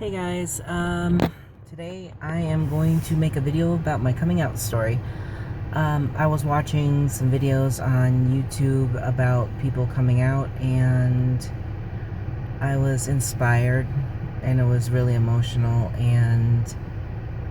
Hey guys, today I am going to make a video about my coming out story. I was watching some videos on YouTube about people coming out, and I was inspired, and it was really emotional. And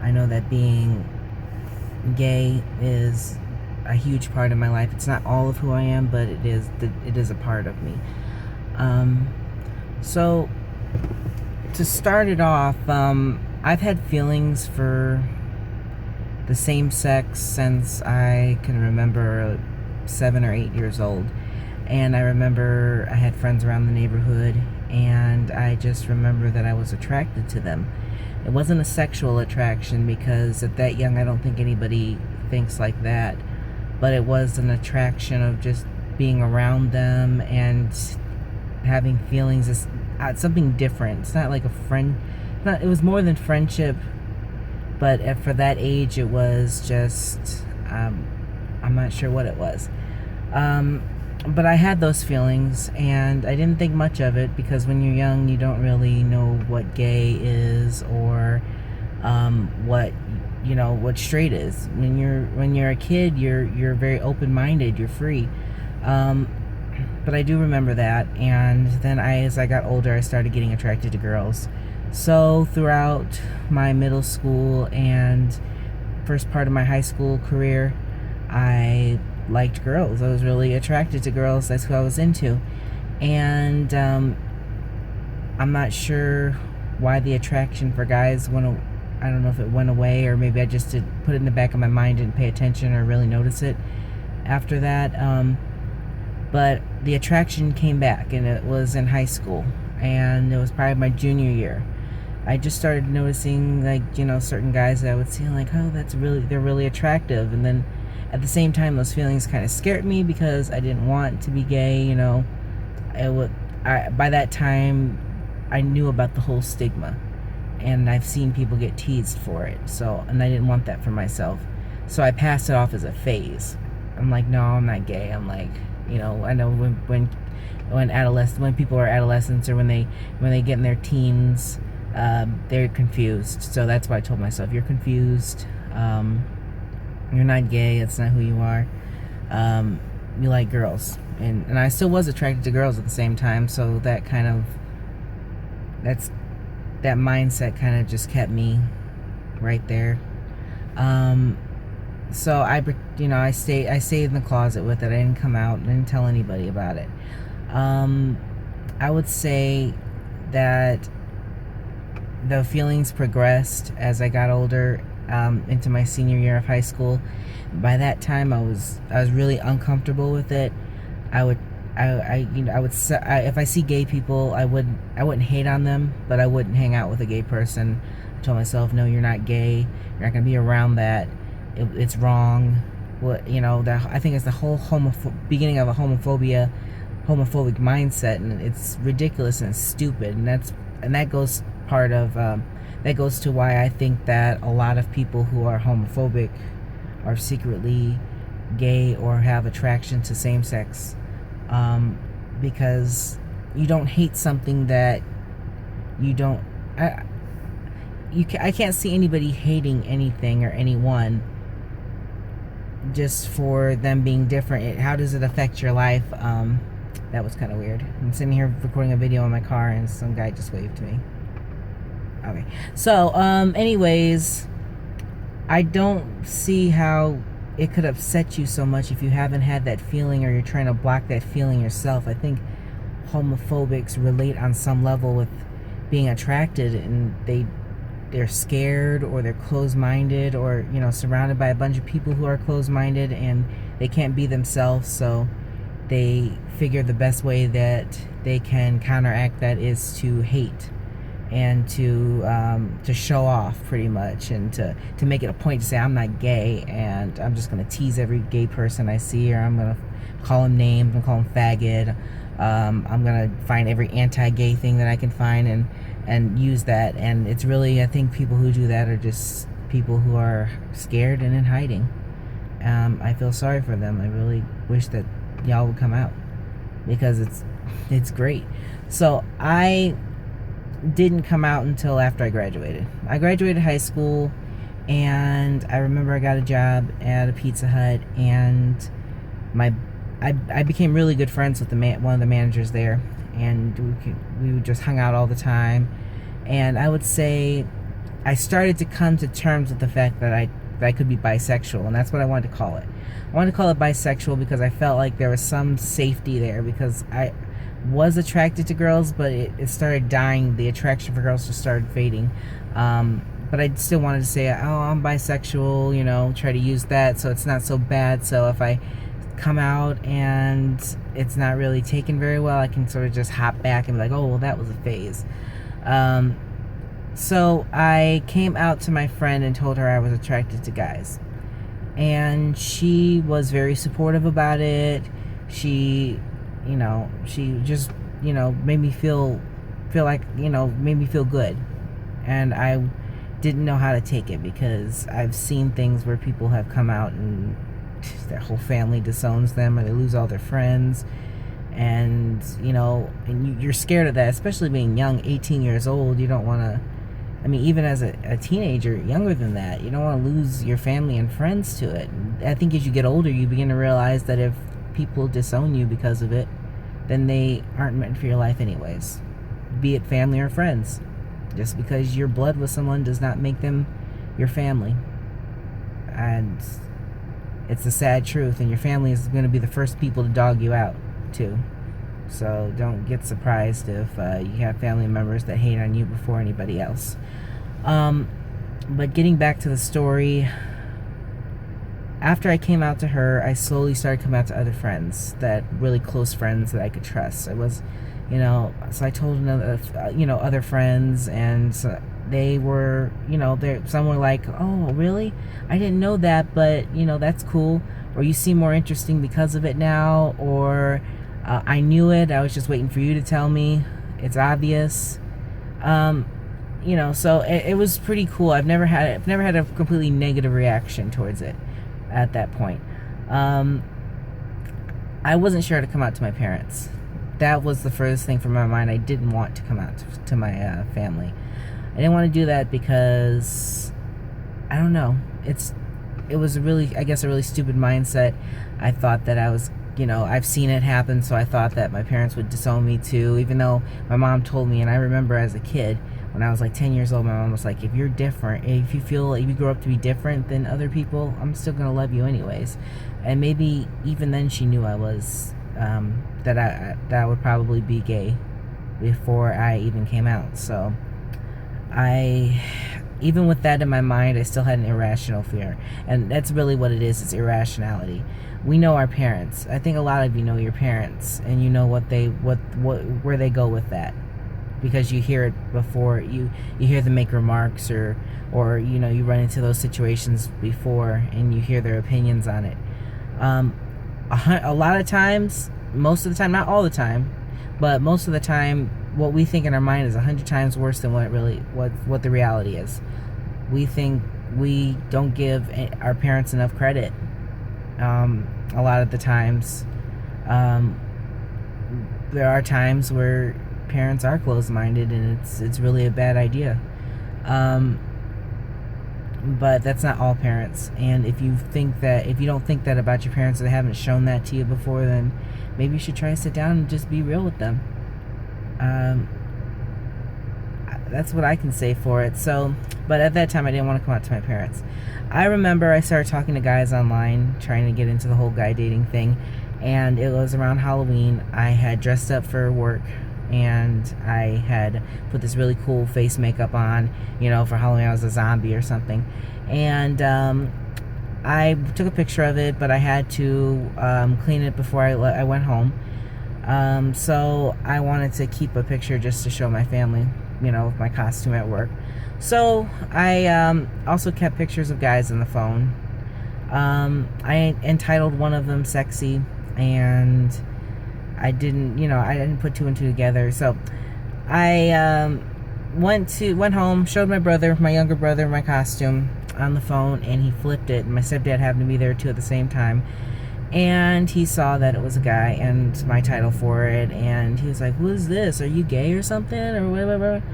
I know that being gay is a huge part of my life. It's not all of who I am, but it is a part of me. So to start it off, I've had feelings for the same sex since I can remember 7 or 8 years old. And I remember I had friends around the neighborhood, and I just remember that I was attracted to them. It wasn't a sexual attraction, because at that young I don't think anybody thinks like that, but it was an attraction of just being around them and having feelings. It's something different. It's not like a friend. It was more than friendship, but for that age, it was just I'm not sure what it was. But I had those feelings, and I didn't think much of it, because when you're young, you don't really know what gay is, or what straight is. When you're a kid, you're very open-minded. You're free. But I do remember that, and then as I got older, I started getting attracted to girls. So throughout my middle school and first part of my high school career, I liked girls. I was really attracted to girls. That's who I was into. And I'm not sure why the attraction for guys went. I don't know if it went away, or maybe I just did put it in the back of my mind, didn't pay attention or really notice it after that. But the attraction came back, and it was in high school, and it was probably my junior year. I just started noticing, certain guys that I would see, like, oh, they're really attractive. And then at the same time, those feelings kind of scared me, because I didn't want to be gay. By that time, I knew about the whole stigma, and I've seen people get teased for it. And I didn't want that for myself. So I passed it off as a phase. I'm like, no, I'm not gay. I'm like, I know when people are adolescents, or when they get in their teens, they're confused. So that's why I told myself, you're confused. You're not gay. That's not who you are. You like girls, and I still was attracted to girls at the same time. So that mindset kind of just kept me right there. So I stayed in the closet with it. I didn't come out. I didn't tell anybody about it. I would say that the feelings progressed as I got older, into my senior year of high school. By that time, I was really uncomfortable with it. If I see gay people, I wouldn't hate on them, but I wouldn't hang out with a gay person. I told myself, no, you're not gay. You're not gonna be around that. It's wrong. I think it's the whole beginning of a homophobic mindset, and it's ridiculous and stupid. And that goes to why I think that a lot of people who are homophobic are secretly gay or have attraction to same-sex, because you don't hate something that you don't. I can't see anybody hating anything or anyone just for them being different. How does it affect your life? That was kind of weird. I'm sitting here recording a video in my car, and some guy just waved to me. Okay. So, anyways, I don't see how it could upset you so much if you haven't had that feeling, or you're trying to block that feeling yourself. I think homophobics relate on some level with being attracted, and they're scared, or they're closed-minded, or surrounded by a bunch of people who are closed-minded, and they can't be themselves. So they figure the best way that they can counteract that is to hate, and to show off, pretty much, and to make it a point to say, I'm not gay, and I'm just gonna tease every gay person I see, or I'm gonna call him names, I'm gonna call him faggot. I'm gonna find every anti-gay thing that I can find, and use that. And it's really, I think people who do that are just people who are scared and in hiding. I feel sorry for them. I really wish that y'all would come out, because it's great. So I didn't come out until after I graduated. I graduated high school, and I remember I got a job at a Pizza Hut, and I became really good friends with one of the managers there, and we just hung out all the time. And I would say I started to come to terms with the fact that I could be bisexual, and that's what I wanted to call it. I wanted to call it bisexual because I felt like there was some safety there, because I was attracted to girls, but it started dying. The attraction for girls just started fading. But I still wanted to say, oh, I'm bisexual, try to use that so it's not so bad. So if I come out and it's not really taken very well, I can sort of just hop back and be like, oh, well, that was a phase. So I came out to my friend and told her I was attracted to guys. And she was very supportive about it. She just, made me feel like, made me feel good. And I didn't know how to take it, because I've seen things where people have come out and their whole family disowns them, or they lose all their friends. And, and you're scared of that, especially being young, 18 years old. You don't want to, even as a teenager, younger than that, you don't want to lose your family and friends to it. I think as you get older, you begin to realize that if people disown you because of it, then they aren't meant for your life anyways, be it family or friends. Just because you're blood with someone does not make them your family. And it's a sad truth, and your family is going to be the first people to dog you out too. So don't get surprised if you have family members that hate on you before anybody else. But getting back to the story, after I came out to her, I slowly started coming out to other friends, really close friends that I could trust. I was, so I told other friends, and so they were, some were like, oh, really? I didn't know that, but, that's cool. Or you seem more interesting because of it now, or I knew it, I was just waiting for you to tell me. It's obvious. So it was pretty cool. I've never had a completely negative reaction towards it at that point. I wasn't sure to come out to my parents. That was the furthest thing from my mind. I didn't want to come out to my family. I didn't want to do that because, I don't know, it was a really stupid mindset. I thought that I was, I've seen it happen, so I thought that my parents would disown me too, even though my mom told me. And I remember as a kid, when I was like 10 years old, my mom was like, if you're different, if you grow up to be different than other people, I'm still going to love you anyways. And maybe even then she knew I was, that I would probably be gay before I even came out. So even with that in my mind, I still had an irrational fear. And that's really what it is. It's irrationality. We know our parents. I think a lot of you know your parents, and you know where they go with that, because you hear it before, you hear them make remarks, or you run into those situations before, and you hear their opinions on it. A lot of times, most of the time, not all the time, but most of the time, what we think in our mind is 100 times worse than what the reality is. We think we don't give our parents enough credit. A lot of the times, there are times where parents are closed-minded, and it's really a bad idea. But that's not all parents. And if you don't think that about your parents, or they haven't shown that to you before, then maybe you should try to sit down and just be real with them. That's what I can say for it. So, but at that time, I didn't want to come out to my parents. I remember I started talking to guys online, trying to get into the whole guy dating thing, and it was around Halloween. I had dressed up for work, and I had put this really cool face makeup on. For Halloween I was a zombie or something, and I took a picture of it, but I had to clean it before I went home. So I wanted to keep a picture just to show my family, with my costume at work. So I also kept pictures of guys on the phone. I entitled one of them "Sexy," and I didn't put two and two together. So I went home, showed my younger brother, my costume on the phone, and he flipped it. And my stepdad happened to be there too at the same time. And he saw that it was a guy and my title for it, and he was like, "Who is this? Are you gay or something or whatever?"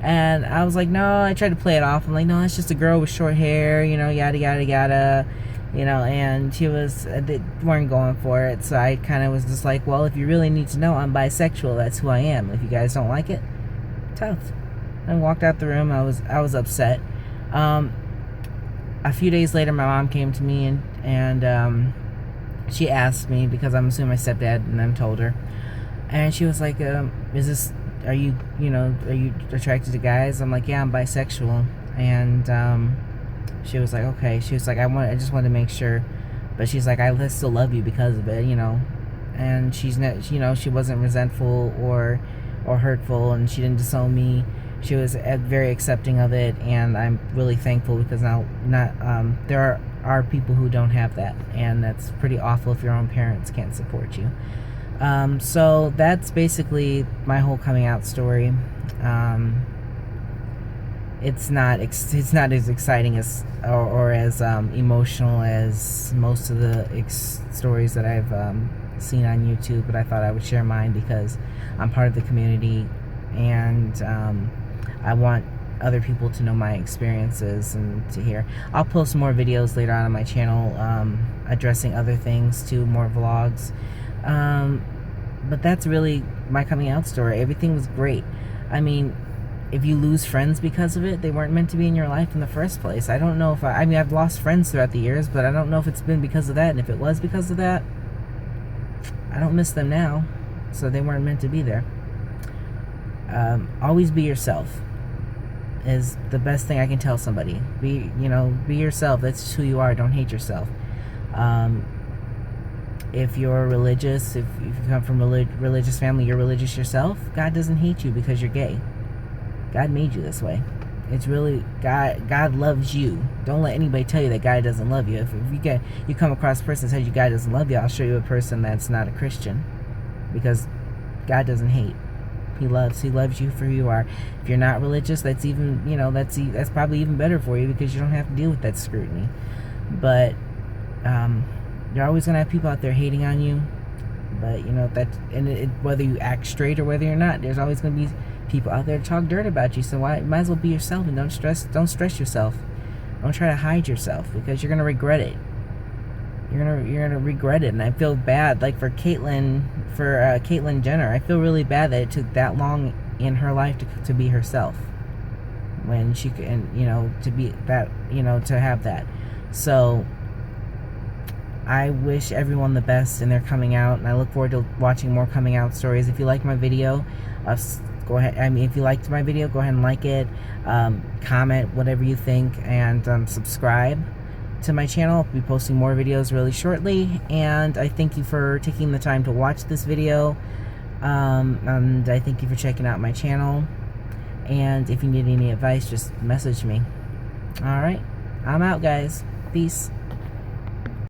And I was like, "No." I tried to play it off. I'm like, "No, it's just a girl with short hair, you know, yada yada yada." You know, and they weren't going for it. So I kind of was just like, "Well, if you really need to know, I'm bisexual. That's who I am. If you guys don't like it, tough." And walked out the room. I was upset. A few days later, my mom came to me and she asked me, because I'm assuming my stepdad, and then told her, and she was like, are you attracted to guys?" I'm like, "Yeah, I'm bisexual." And she was like, "Okay." She was like, I just wanted to make sure," but she's like, "I still love you because of it, you know." And she's not, she wasn't resentful or hurtful, and she didn't disown me. She was very accepting of it, and I'm really thankful, because there are people who don't have that, and that's pretty awful if your own parents can't support you. So that's basically my whole coming out story. It's not as exciting as or as emotional as most of the stories that I've seen on YouTube, but I thought I would share mine because I'm part of the community, and I want other people to know my experiences and to hear. I'll post more videos later on my channel addressing other things too, more vlogs. But that's really my coming out story. Everything was great. I mean, if you lose friends because of it, they weren't meant to be in your life in the first place. I don't know if I mean, I've lost friends throughout the years, but I don't know if it's been because of that. And if it was because of that, I don't miss them now. So they weren't meant to be there. Always be yourself is the best thing I can tell somebody. Be yourself. That's who you are. Don't hate yourself. If you're religious, if you come from a religious family, you're religious yourself, God doesn't hate you because you're gay. God made you this way. It's really God loves you. Don't let anybody tell you that God doesn't love you. If you come across a person that tells you God doesn't love you, I'll show you a person that's not a Christian, because God doesn't hate. He loves you for who you are. If you're not religious, that's even, that's probably even better for you, because you don't have to deal with that scrutiny. But you're always gonna have people out there hating on you. But whether you act straight or whether you're not, there's always gonna be people out there to talk dirt about you. So might as well be yourself, and don't stress yourself. Don't try to hide yourself, because you're gonna regret it. You're gonna regret it. And I feel bad, like for Caitlyn Jenner. I feel really bad that it took that long in her life to be herself, when she could, to be that, to have that. So I wish everyone the best in their coming out, and I look forward to watching more coming out stories. If you like my video, go ahead. If you liked my video, go ahead and like it, comment whatever you think, and subscribe to my channel. I'll be posting more videos really shortly, and I thank you for taking the time to watch this video, and I thank you for checking out my channel. And if you need any advice, just message me. Alright, I'm out, guys. Peace.